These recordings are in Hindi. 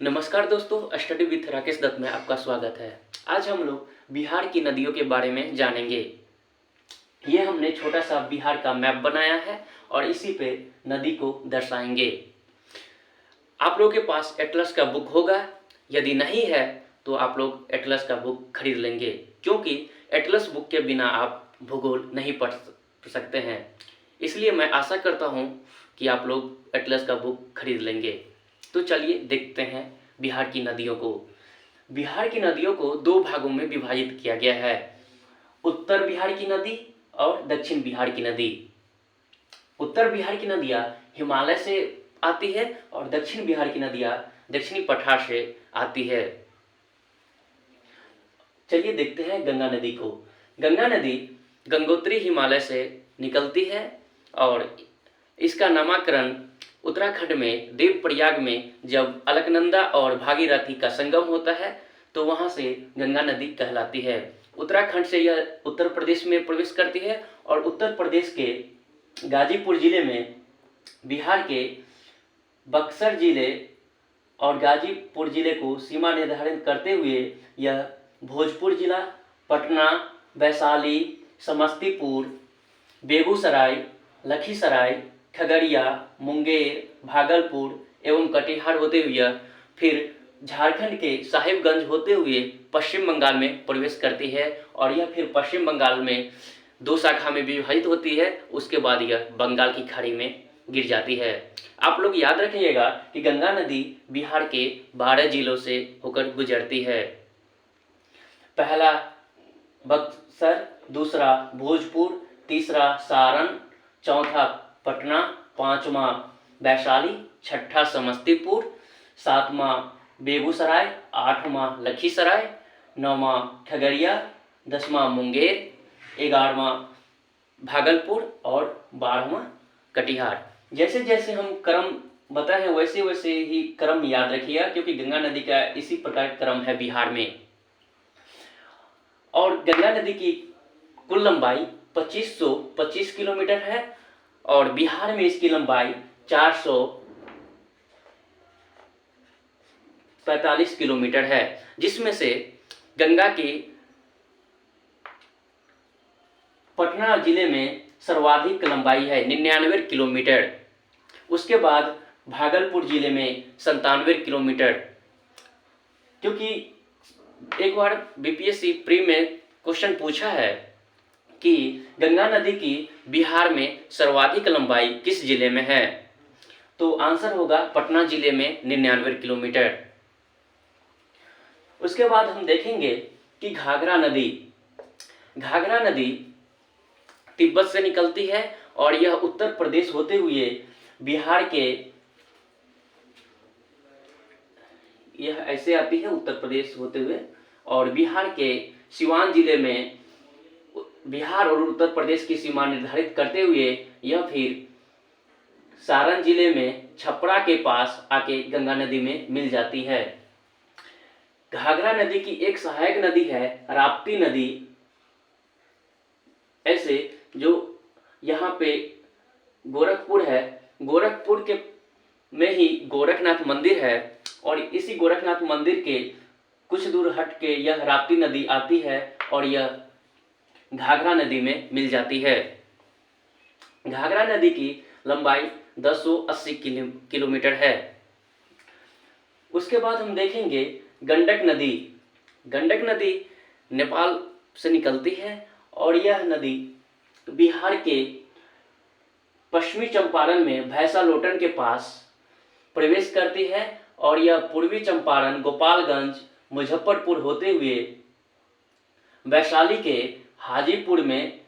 नमस्कार दोस्तों, स्टडी विथ राकेश दत्त में आपका स्वागत है। आज हम लोग बिहार की नदियों के बारे में जानेंगे। ये हमने छोटा सा बिहार का मैप बनाया है और इसी पे नदी को दर्शाएंगे। आप लोगों के पास एटलस का बुक होगा, यदि नहीं है तो आप लोग एटलस का बुक खरीद लेंगे, क्योंकि एटलस बुक के बिना आप भूगोल नहीं पढ़ सकते हैं। इसलिए मैं आशा करता हूँ कि आप लोग एटलस का बुक खरीद लेंगे। तो चलिए देखते हैं बिहार की नदियों को। बिहार की नदियों को दो भागों में विभाजित किया गया है, उत्तर बिहार की नदी और दक्षिण बिहार की नदी। उत्तर बिहार की नदियाँ हिमालय से आती है और दक्षिण बिहार की नदियाँ दक्षिणी पठार से आती है। चलिए देखते हैं गंगा नदी को। गंगा नदी गंगोत्री हिमालय से निकलती है और इसका नामकरण उत्तराखंड में देवप्रयाग में जब अलकनंदा और भागीरथी का संगम होता है तो वहाँ से गंगा नदी कहलाती है। उत्तराखंड से यह उत्तर प्रदेश में प्रवेश करती है और उत्तर प्रदेश के गाजीपुर जिले में, बिहार के बक्सर जिले और गाजीपुर जिले को सीमा निर्धारित करते हुए यह भोजपुर जिला, पटना, वैशाली, समस्तीपुर, बेगूसराय, लखीसराय, खगड़िया, मुंगेर, भागलपुर एवं कटिहार होते हुए फिर झारखंड के साहिबगंज होते हुए पश्चिम बंगाल में प्रवेश करती है और यह फिर पश्चिम बंगाल में दो शाखा में विभाजित होती है। उसके बाद यह बंगाल की खाड़ी में गिर जाती है। आप लोग याद रखिएगा कि गंगा नदी बिहार के 12 जिलों से होकर गुजरती है। पहला बक्सर, दूसरा भोजपुर, तीसरा सारण, चौथा पटना, पांचवा वैशाली, छठा समस्तीपुर, सातवां बेगूसराय, आठवां लखीसराय, नौवां खगड़िया, 10वां मुंगेर, 11वां भागलपुर और 12वां कटिहार। जैसे जैसे हम क्रम बताए हैं वैसे वैसे ही क्रम याद रखिएगा, क्योंकि गंगा नदी का इसी प्रकार क्रम है बिहार में। और गंगा नदी की कुल लंबाई 2525 किलोमीटर है और बिहार में इसकी लंबाई 445 किलोमीटर है, जिसमें से गंगा की पटना जिले में सर्वाधिक लंबाई है 99 किलोमीटर। उसके बाद भागलपुर जिले में 97 किलोमीटर। क्योंकि एक बार बीपीएससी प्री में क्वेश्चन पूछा है कि गंगा नदी की बिहार में सर्वाधिक लंबाई किस जिले में है, तो आंसर होगा पटना जिले में 99 किलोमीटर। उसके बाद हम देखेंगे कि घाघरा नदी तिब्बत से निकलती है और यह उत्तर प्रदेश होते हुए बिहार के, यह ऐसे आती है उत्तर प्रदेश होते हुए और बिहार के सिवान जिले में बिहार और उत्तर प्रदेश की सीमा निर्धारित करते हुए यह फिर सारण जिले में छपरा के पास आके गंगा नदी में मिल जाती है। घाघरा नदी की एक सहायक नदी है राप्ती नदी। ऐसे जो यहाँ पे गोरखपुर है, गोरखपुर के में ही गोरखनाथ मंदिर है और इसी गोरखनाथ मंदिर के कुछ दूर हट के यह राप्ती नदी आती है और यह घाघरा नदी में मिल जाती है। घाघरा नदी की लंबाई 1080 किलोमीटर है। उसके बाद हम देखेंगे गंडक नदी नेपाल से निकलती है और यह नदी बिहार के पश्चिमी चंपारण में भैंसालोटन के पास प्रवेश करती है और यह पूर्वी चंपारण, गोपालगंज, मुजफ्फरपुर होते हुए वैशाली के हाजीपुर में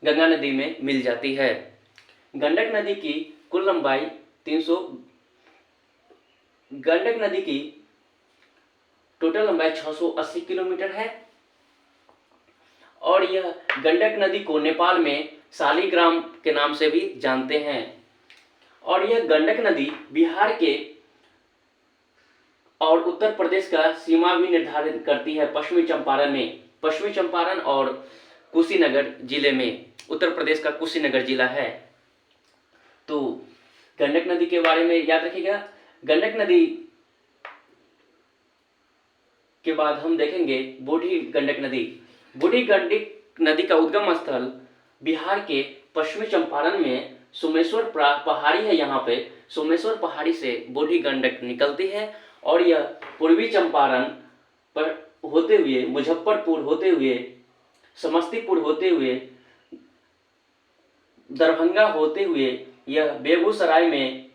गंगा नदी में मिल जाती है। गंडक नदी की कुल लंबाई गंडक नदी की टोटल लंबाई 680 किलोमीटर है और यह गंडक नदी को नेपाल में शालिग्राम के नाम से भी जानते हैं। और यह गंडक नदी बिहार के और उत्तर प्रदेश का सीमा भी निर्धारित करती है पश्चिमी चंपारण और कुशीनगर जिले में। उत्तर प्रदेश का कुशीनगर जिला है। तो गंडक नदी के बारे में याद रखिएगा। गंडक नदी के बाद हम देखेंगे बूढ़ी गंडक नदी। बूढ़ी गंडक नदी का उद्गम स्थल बिहार के पश्चिमी चंपारण में सोमेश्वर पहाड़ी है। यहाँ पे सोमेश्वर पहाड़ी से बूढ़ी गंडक निकलती है और यह पूर्वी चंपारण पर होते हुए, मुजफ्फरपुर होते हुए, समस्तीपुर होते हुए, दरभंगा होते हुए, यह बेगूसराय में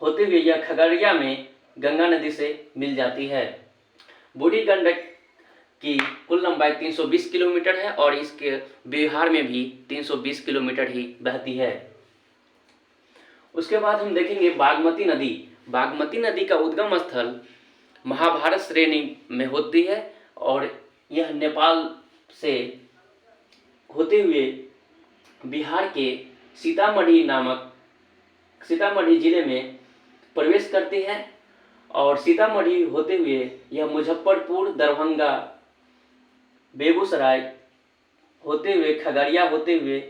होते हुए यह खगड़िया में गंगा नदी से मिल जाती है। बूढ़ी गंडक की कुल लंबाई 320 किलोमीटर है और इसके बिहार में भी 320 किलोमीटर ही बहती है। उसके बाद हम देखेंगे बागमती नदी। बागमती नदी का उद्गम स्थल महाभारत श्रेणी में होती है और यह नेपाल से होते हुए बिहार के सीतामढ़ी जिले में प्रवेश करती है और सीतामढ़ी होते हुए यह मुजफ्फरपुर, दरभंगा, बेगूसराय होते हुए, खगड़िया होते हुए,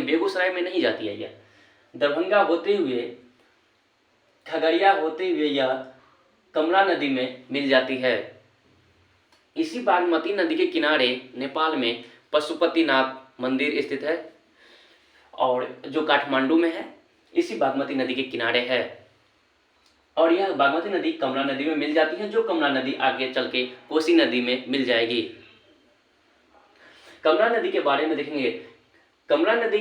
बेगूसराय में नहीं जाती है, यह दरभंगा होते हुए, खगड़िया होते हुए यह कमला नदी में मिल जाती है। इसी बागमती नदी के किनारे नेपाल में पशुपतिनाथ मंदिर स्थित है और जो काठमांडू में है, इसी बागमती नदी के किनारे है। और यह बागमती नदी कमला नदी में मिल जाती है, जो कमला नदी आगे चल के कोसी नदी में मिल जाएगी। कमला नदी के बारे में देखेंगे। कमला नदी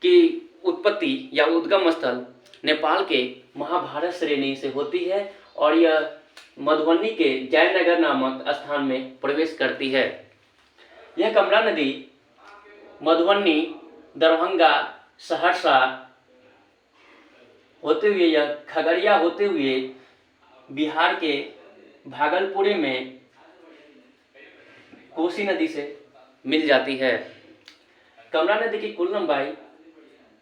की उत्पत्ति या उद्गम स्थल नेपाल के महाभारत श्रेणी से होती है और यह मधुबनी के जयनगर नामक स्थान में प्रवेश करती है। यह कमला नदी मधुबनी, दरभंगा, सहरसा होते हुए यह खगड़िया होते हुए बिहार के भागलपुर में कोसी नदी से मिल जाती है। कमला नदी की कुल लंबाई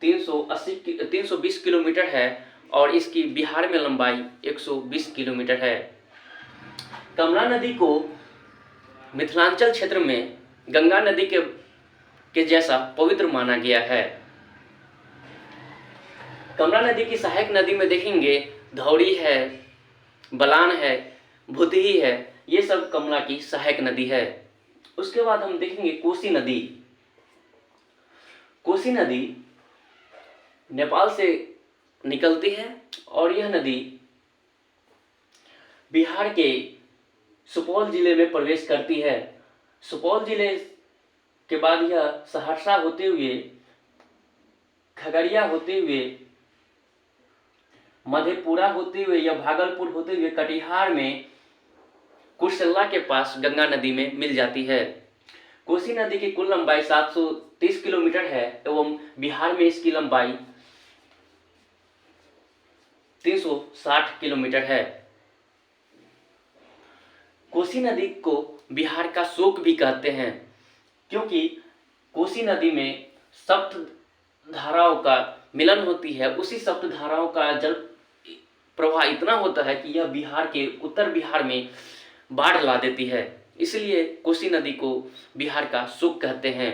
320 किलोमीटर है और इसकी बिहार में लंबाई 120 किलोमीटर है। कमला नदी को मिथिलांचल क्षेत्र में गंगा नदी के जैसा पवित्र माना गया है। कमला नदी की सहायक नदी में देखेंगे धौरी है, बलान है, भुतही है, ये सब कमला की सहायक नदी है। उसके बाद हम देखेंगे कोसी नदी। कोसी नदी नेपाल से निकलती है और यह नदी बिहार के सुपौल जिले में प्रवेश करती है। सुपौल जिले के बाद यह सहरसा होते हुए, खगड़िया होते हुए, मधेपुरा होते हुए या भागलपुर होते हुए कटिहार में कुर्सेला के पास गंगा नदी में मिल जाती है। कोसी नदी की कुल लंबाई 730 किलोमीटर है एवं बिहार में इसकी लंबाई 360 किलोमीटर है। कोसी नदी को बिहार का शोक भी कहते हैं क्योंकि कोसी नदी में सप्त धाराओं का मिलन होती है। उसी सप्त धाराओं का जल प्रवाह इतना होता है कि यह बिहार के उत्तर बिहार में बाढ़ ला देती है, इसलिए कोसी नदी को बिहार का शोक कहते हैं।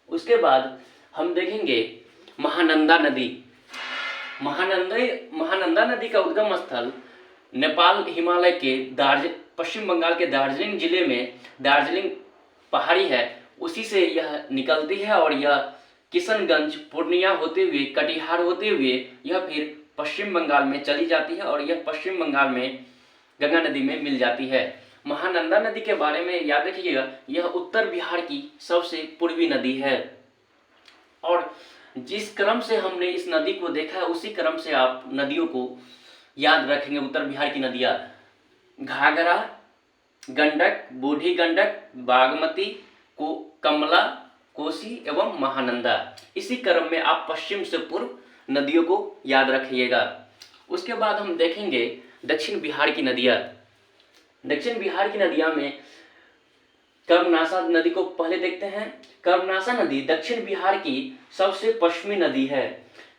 उसके बाद हम देखेंगे महानंदा नदी। महानंदा नदी का उद्गम स्थल नेपाल हिमालय के पश्चिम बंगाल के दार्जिलिंग जिले में दार्जिलिंग पहाड़ी है, उसी से यह निकलती है और यह किशनगंज, पूर्णिया होते हुए, कटिहार होते हुए यह फिर पश्चिम बंगाल में चली जाती है और यह पश्चिम बंगाल में गंगा नदी में मिल जाती है। महानंदा नदी के बारे में याद रखिएगा, यह उत्तर बिहार की सबसे पूर्वी नदी है और जिस क्रम से हमने इस नदी को देखा है उसी क्रम से आप नदियों को याद रखेंगे। उत्तर बिहार की नदियाँ घाघरा, गंडक, बूढ़ी गंडक, बागमती, कमला, कोसी एवं महानंदा। इसी क्रम में आप पश्चिम से पूर्व नदियों को याद रखिएगा। उसके बाद हम देखेंगे दक्षिण बिहार की नदियाँ। दक्षिण बिहार की नदियाँ में कर्मनाशा नदी को पहले देखते हैं। कर्मनाशा नदी दक्षिण बिहार की सबसे पश्चिमी नदी है।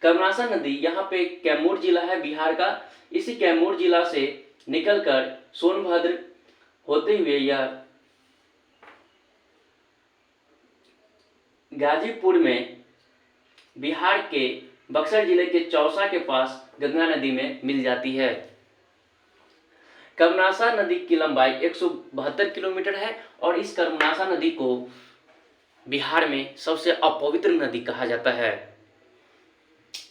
कर्मनाशा नदी यहाँ पे कैमूर जिला है बिहार का, इसी कैमूर जिला से निकलकर सोनभद्र होते हुए यह गाजीपुर में बिहार के बक्सर जिले के चौसा के पास गंगा नदी में मिल जाती है। कर्मनाशा नदी की लंबाई 172 किलोमीटर है और इस कर्मनाशा नदी को बिहार में सबसे अपवित्र नदी कहा जाता है।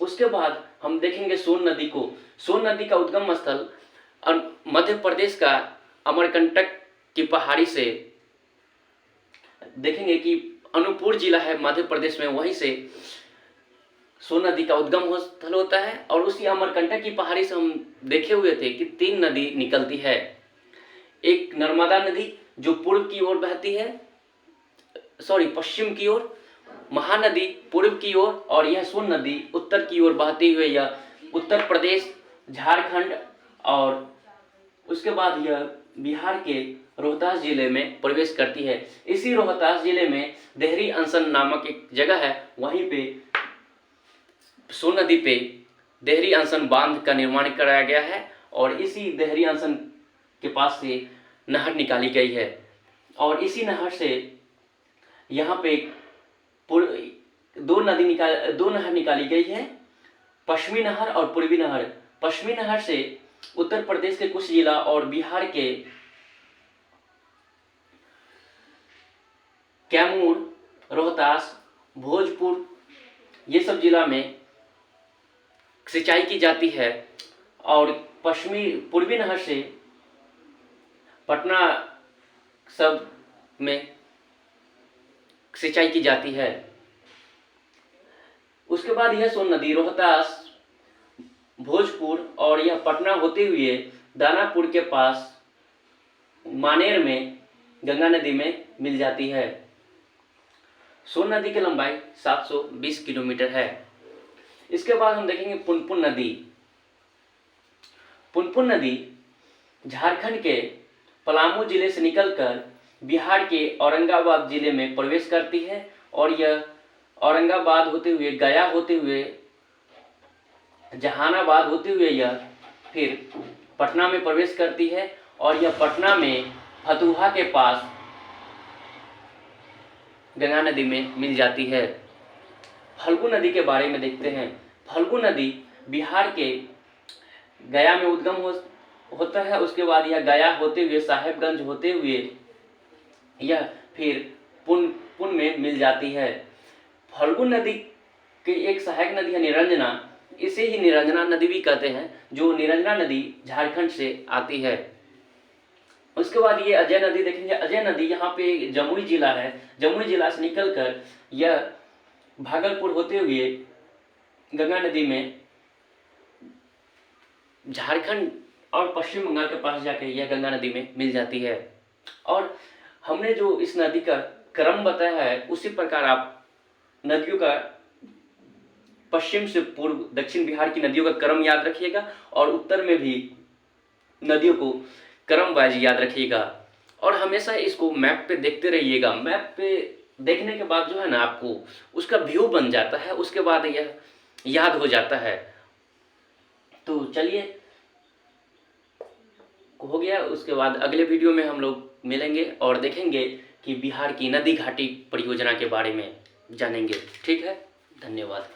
उसके बाद हम देखेंगे सोन नदी को। सोन नदी का उद्गम स्थल मध्य प्रदेश का अमरकंटक की पहाड़ी से देखेंगे कि अनूपपुर जिला है मध्य प्रदेश में, वहीं से सोन नदी का उद्गम स्थल होता है। और उसी अमरकंटक की पहाड़ी से हम देखे हुए थे कि 3 नदी निकलती है। एक नर्मदा नदी जो पूर्व की ओर बहती है, पश्चिम की ओर, महानदी पूर्व की ओर, और यह सोन नदी उत्तर की ओर बहती हुई यह उत्तर प्रदेश, झारखंड और उसके बाद यह बिहार के रोहतास जिले में प्रवेश करती है। इसी रोहतास जिले में देहरी अंसन नामक एक जगह है, वहीं पे सोन नदी पे देहरी अंसन बांध का निर्माण कराया गया है और इसी देहरी अंसन के पास से नहर निकाली गई है। और इसी नहर से यहाँ पे दो नहर निकाली गई है, पश्चिमी नहर और पूर्वी नहर। पश्चिमी नहर से उत्तर प्रदेश के कुछ जिला और बिहार के कैमूर, रोहतास, भोजपुर ये सब जिला में सिंचाई की जाती है। और पूर्वी नहर से पटना सब में सिंचाई की जाती है। उसके बाद यह सोन नदी रोहतास, भोजपुर और यह पटना होते हुए दानापुर के पास मानेर में गंगा नदी में मिल जाती है। सोन नदी की लंबाई 720 किलोमीटर है। इसके बाद हम देखेंगे पुनपुन नदी। पुनपुन नदी झारखंड के पलामू जिले से निकलकर बिहार के औरंगाबाद जिले में प्रवेश करती है और यह औरंगाबाद होते हुए, गया होते हुए, जहानाबाद होते हुए यह फिर पटना में प्रवेश करती है और यह पटना में फतुहा के पास गंगा नदी में मिल जाती है। फल्गु नदी के बारे में देखते हैं। फल्गु नदी बिहार के गया में उद्गम होता है। उसके बाद यह गया होते हुए, साहेबगंज होते हुए यह फिर पुन में मिल जाती है। फल्गु नदी की एक सहायक नदी है निरंजना, इसे ही निरंजना नदी भी कहते हैं, जो निरंजना नदी झारखंड से आती है। उसके बाद ये अजय नदी देखेंगे। अजय नदी यहाँ पे जमुई जिला है, जमुई जिला से निकलकर यह भागलपुर होते हुए गंगा नदी में झारखंड और पश्चिम बंगाल के पास जाकर यह गंगा नदी में मिल जाती है। और हमने जो इस नदी का क्रम बताया है, उसी प्रकार आप नदियों का पश्चिम से पूर्व, दक्षिण बिहार की नदियों का क्रम याद रखिएगा और उत्तर में भी नदियों को क्रम वाइज याद रखिएगा। और हमेशा इसको मैप पे देखते रहिएगा। मैप पे देखने के बाद जो है ना, आपको उसका व्यू बन जाता है, उसके बाद यह याद हो जाता है। तो चलिए, हो गया। उसके बाद अगले वीडियो में हम लोग मिलेंगे और देखेंगे कि बिहार की नदी घाटी परियोजना के बारे में जानेंगे। ठीक है, धन्यवाद।